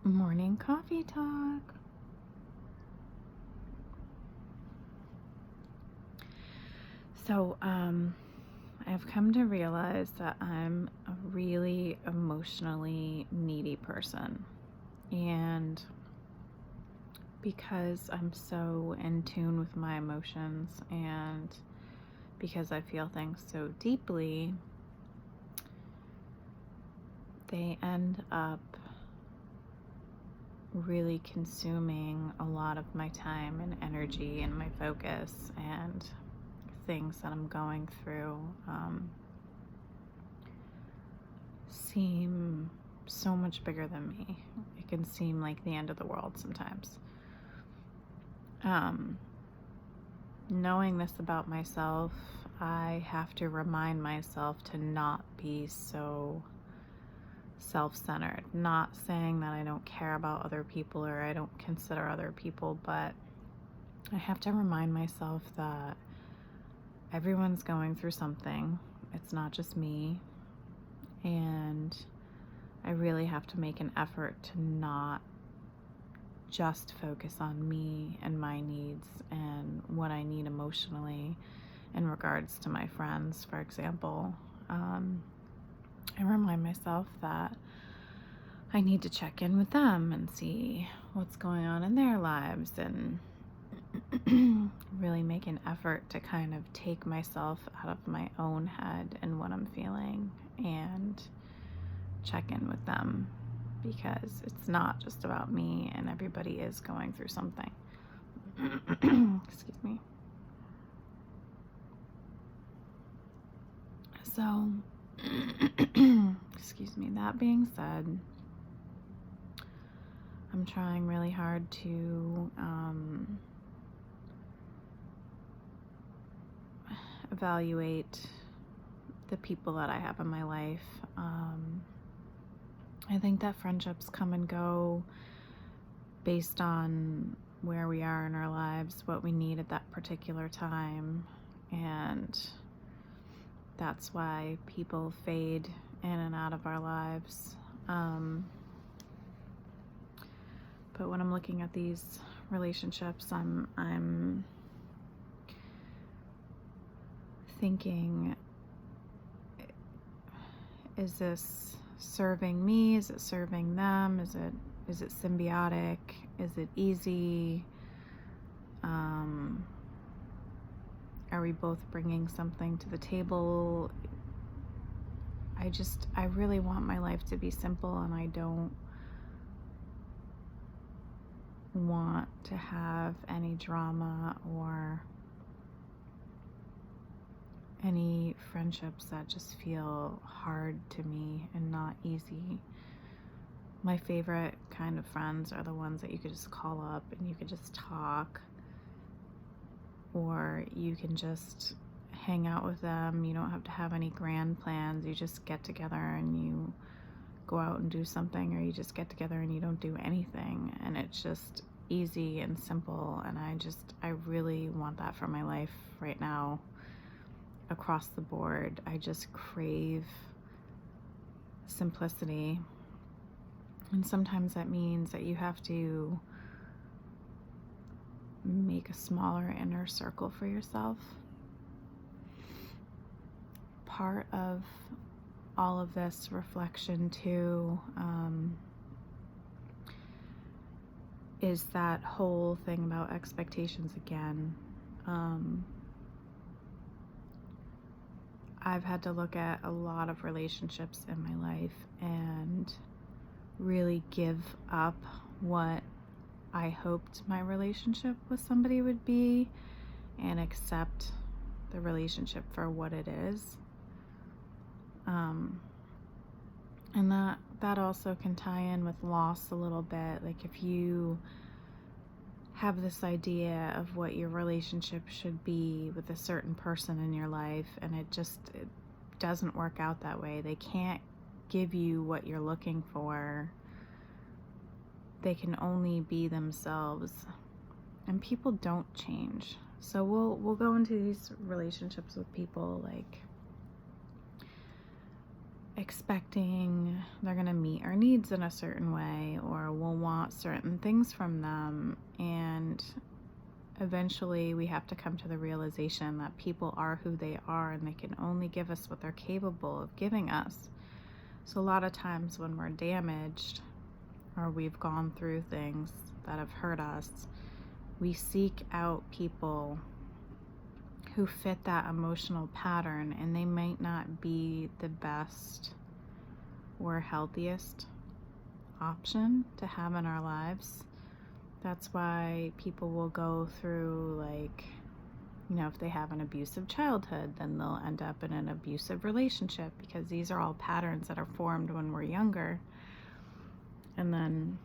Morning coffee talk. So, I've come to realize that I'm a really emotionally needy person. And because I'm so in tune with my emotions and because I feel things so deeply, they end up really consuming a lot of my time and energy and my focus and things that I'm going through seem so much bigger than me. It can seem like the end of the world sometimes. Knowing this about myself, I have to remind myself to not be so self-centered. Not saying that I don't care about other people or I don't consider other people, but I have to remind myself that everyone's going through something. It's not just me. And I really have to make an effort to not just focus on me and my needs and what I need emotionally in regards to my friends, for example. I remind myself that I need to check in with them and see what's going on in their lives and really make an effort to kind of take myself out of my own head and what I'm feeling and check in with them, because it's not just about me and everybody is going through something. Excuse me. So, excuse me, that being said, I'm trying really hard to evaluate the people that I have in my life. I think that friendships come and go based on where we are in our lives, what we need at that particular time, and that's why people fade in and out of our lives. But when I'm looking at these relationships, I'm thinking, is this serving me? Is it serving them? Is it symbiotic? Is it easy? Are we both bringing something to the table? I really want my life to be simple, and I don't want to have any drama or any friendships that just feel hard to me and not easy. My favorite kind of friends are the ones that you could just call up and you could just talk, or you can just hang out with them. You don't have to have any grand plans. You just get together and you go out and do something, or you just get together and you don't do anything, and it's just easy and simple. And I really want that for my life right now, across the board. I just crave simplicity, and sometimes that means that you have to make a smaller inner circle for yourself. Part of all of this reflection too is that whole thing about expectations again. I've had to look at a lot of relationships in my life and really give up what I hoped my relationship with somebody would be and accept the relationship for what it is. And that also can tie in with loss a little bit. Like, if you have this idea of what your relationship should be with a certain person in your life, and it doesn't work out that way. They can't give you what you're looking for. They can only be themselves, and people don't change. So we'll go into these relationships with people like expecting they're going to meet our needs in a certain way, or we'll want certain things from them. And eventually we have to come to the realization that people are who they are, and they can only give us what they're capable of giving us. So a lot of times when we're damaged, or we've gone through things that have hurt us, we seek out people who fit that emotional pattern, and they might not be the best or healthiest option to have in our lives. That's why people will go through, like, if they have an abusive childhood, then they'll end up in an abusive relationship, because these are all patterns that are formed when we're younger, and then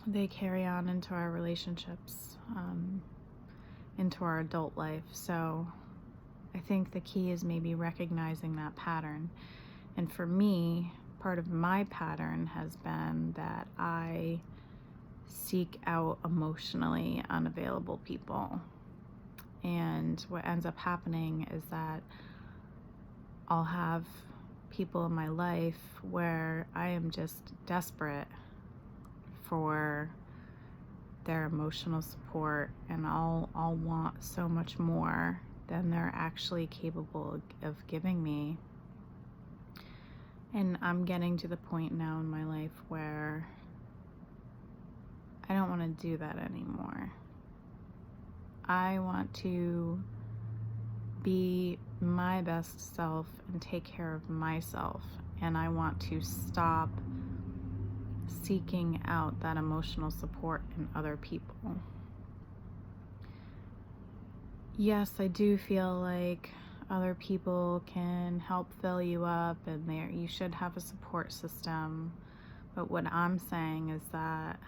they carry on into our relationships, into our adult life. So I think the key is maybe recognizing that pattern. And for me, part of my pattern has been that I seek out emotionally unavailable people. And what ends up happening is that I'll have people in my life where I am just desperate for their emotional support, and I'll want so much more than they're actually capable of giving me. And I'm getting to the point now in my life where I don't want to do that anymore. I want to be my best self and take care of myself, and I want to stop seeking out that emotional support in other people. Yes, I do feel like other people can help fill you up, and you should have a support system. But what I'm saying is that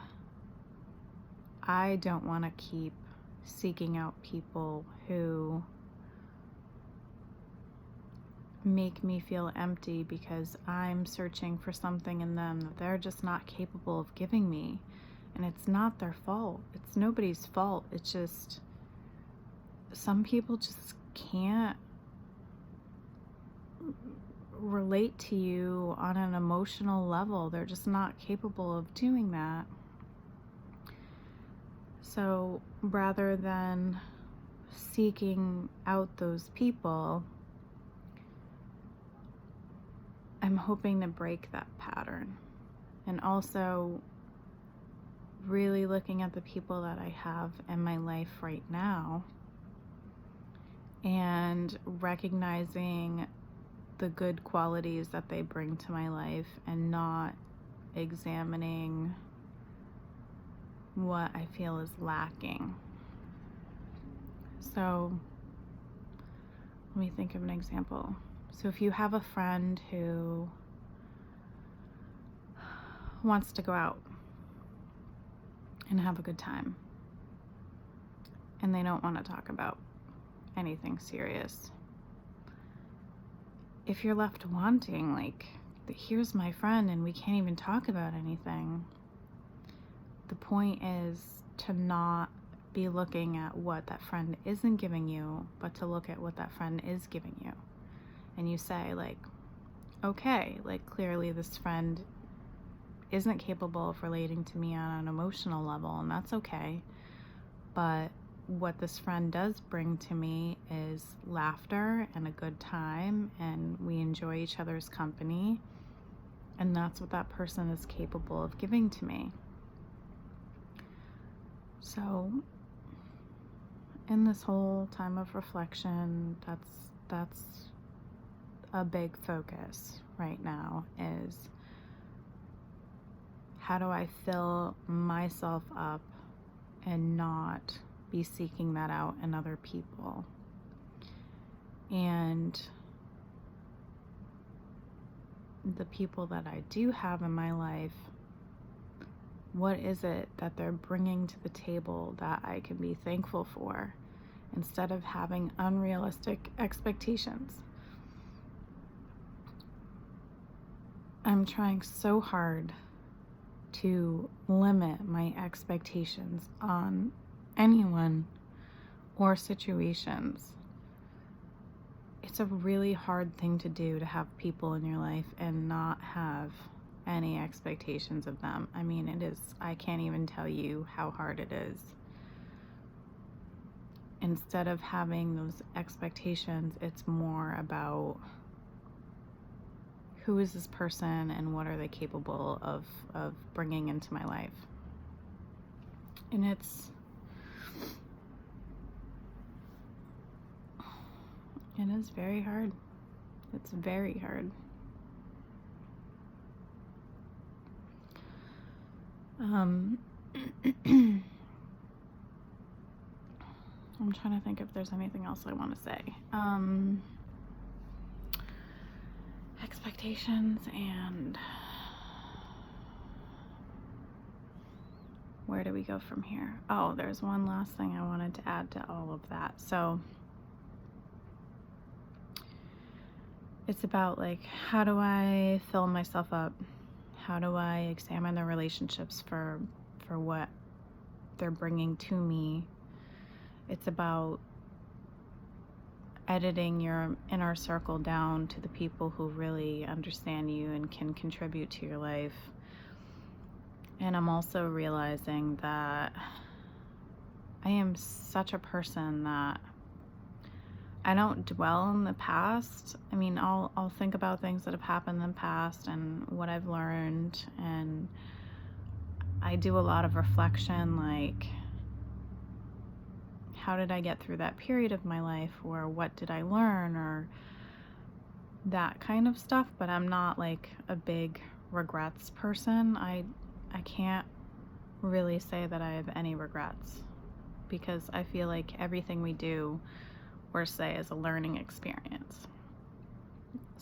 I don't want to keep seeking out people who make me feel empty, because I'm searching for something in them that they're just not capable of giving me. And it's not their fault. It's nobody's fault. It's just some people just can't relate to you on an emotional level. They're just not capable of doing that. So rather than seeking out those people, I'm hoping to break that pattern, and also really looking at the people that I have in my life right now and recognizing the good qualities that they bring to my life, and not examining what I feel is lacking. So let me think of an example. So if you have a friend who wants to go out and have a good time, and they don't want to talk about anything serious, if you're left wanting, like, here's my friend and we can't even talk about anything, the point is to not be looking at what that friend isn't giving you, but to look at what that friend is giving you. And you say, like, okay, like, clearly this friend isn't capable of relating to me on an emotional level, and that's okay. But what this friend does bring to me is laughter and a good time, and we enjoy each other's company, and that's what that person is capable of giving to me. So in this whole time of reflection, that's a big focus right now, is how do I fill myself up and not be seeking that out in other people. And the people that I do have in my life, what is it that they're bringing to the table that I can be thankful for, instead of having unrealistic expectations? I'm trying so hard to limit my expectations on anyone or situations, it's a really hard thing to do, to have people in your life and not have any expectations of them. I mean, it is, I can't even tell you how hard it is. Instead of having those expectations, it's more about who is this person and what are they capable of bringing into my life. And it is very hard. It's very hard. I'm trying to think if there's anything else I want to say. Expectations, and where do we go from here? Oh, there's one last thing I wanted to add to all of that. So it's about, like, how do I fill myself up? How do I examine the relationships for what they're bringing to me? It's about editing your inner circle down to the people who really understand you and can contribute to your life. And I'm also realizing that I am such a person that I don't dwell in the past. I mean, I'll think about things that have happened in the past and what I've learned, and I do a lot of reflection, like, how did I get through that period of my life, or what did I learn, or that kind of stuff. But I'm not like a big regrets person. I can't really say that I have any regrets, because I feel like everything we do or say is a learning experience.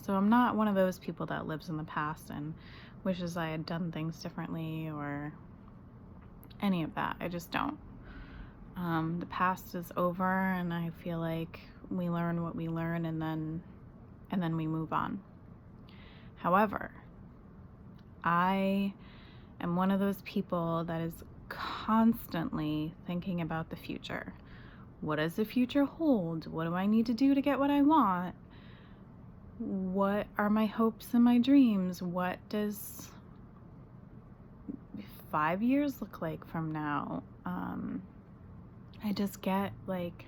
So I'm not one of those people that lives in the past and wishes I had done things differently or any of that. I just don't. The past is over, and I feel like we learn what we learn, and then we move on. However, I am one of those people that is constantly thinking about the future. What does the future hold? What do I need to do to get what I want? What are my hopes and my dreams? What does 5 years look like from now? I just get like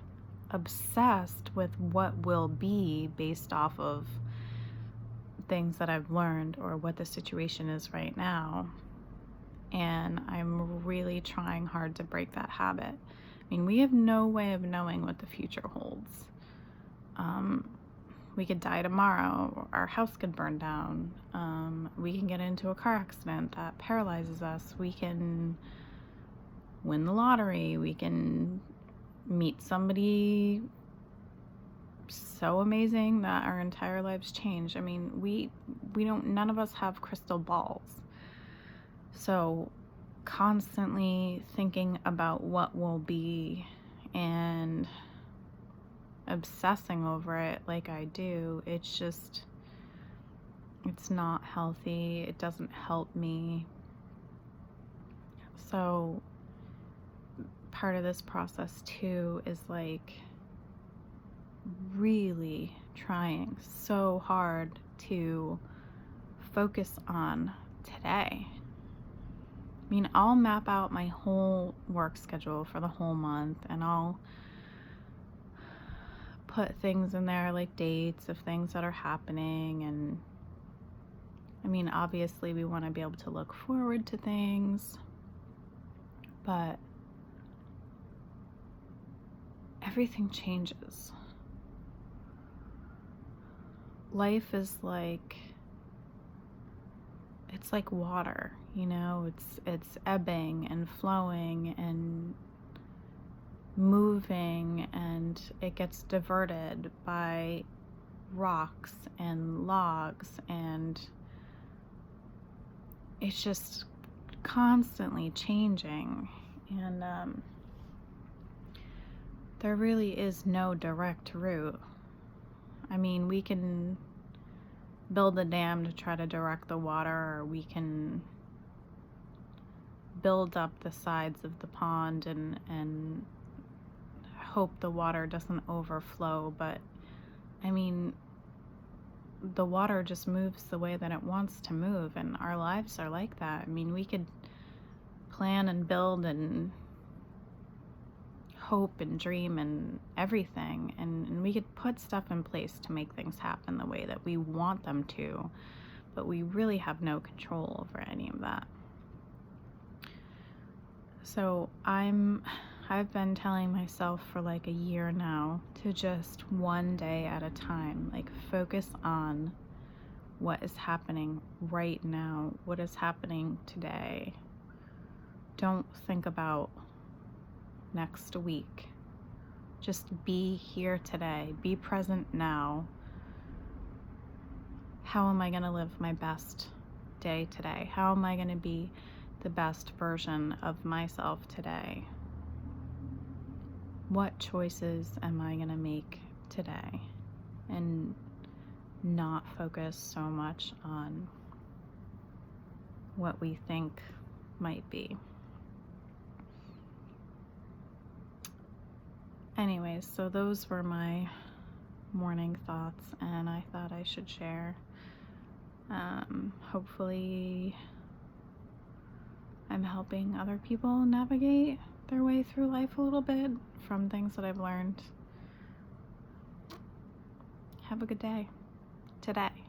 obsessed with what will be based off of things that I've learned or what the situation is right now. And I'm really trying hard to break that habit. I mean, we have no way of knowing what the future holds. We could die tomorrow, our house could burn down, we can get into a car accident that paralyzes us, we can win the lottery, we can meet somebody so amazing that our entire lives change. I mean, we don't, none of us have crystal balls. So constantly thinking about what will be and obsessing over it like I do, it's not healthy. It doesn't help me. So part of this process too is like really trying so hard to focus on today. I mean, I'll map out my whole work schedule for the whole month, and I'll put things in there like dates of things that are happening. And I mean, obviously we want to be able to look forward to things, but everything changes. Life is like, it's like water, you know, it's ebbing and flowing and moving, and it gets diverted by rocks and logs, and it's just constantly changing. And there really is no direct route. I mean, we can build a dam to try to direct the water, or we can build up the sides of the pond and hope the water doesn't overflow. But I mean, the water just moves the way that it wants to move, and our lives are like that. I mean, we could plan and build and hope and dream and everything, and we could put stuff in place to make things happen the way that we want them to, but we really have no control over any of that. So I've been telling myself for like a year now to just one day at a time, like focus on what is happening right now, what is happening today. Don't think about next week. Just be here today, be present now. How am I going to live my best day today? How am I going to be the best version of myself today? What choices am I going to make today? And not focus so much on what we think might be. Anyways, so those were my morning thoughts, and I thought I should share. Hopefully I'm helping other people navigate their way through life a little bit from things that I've learned. Have a good day today.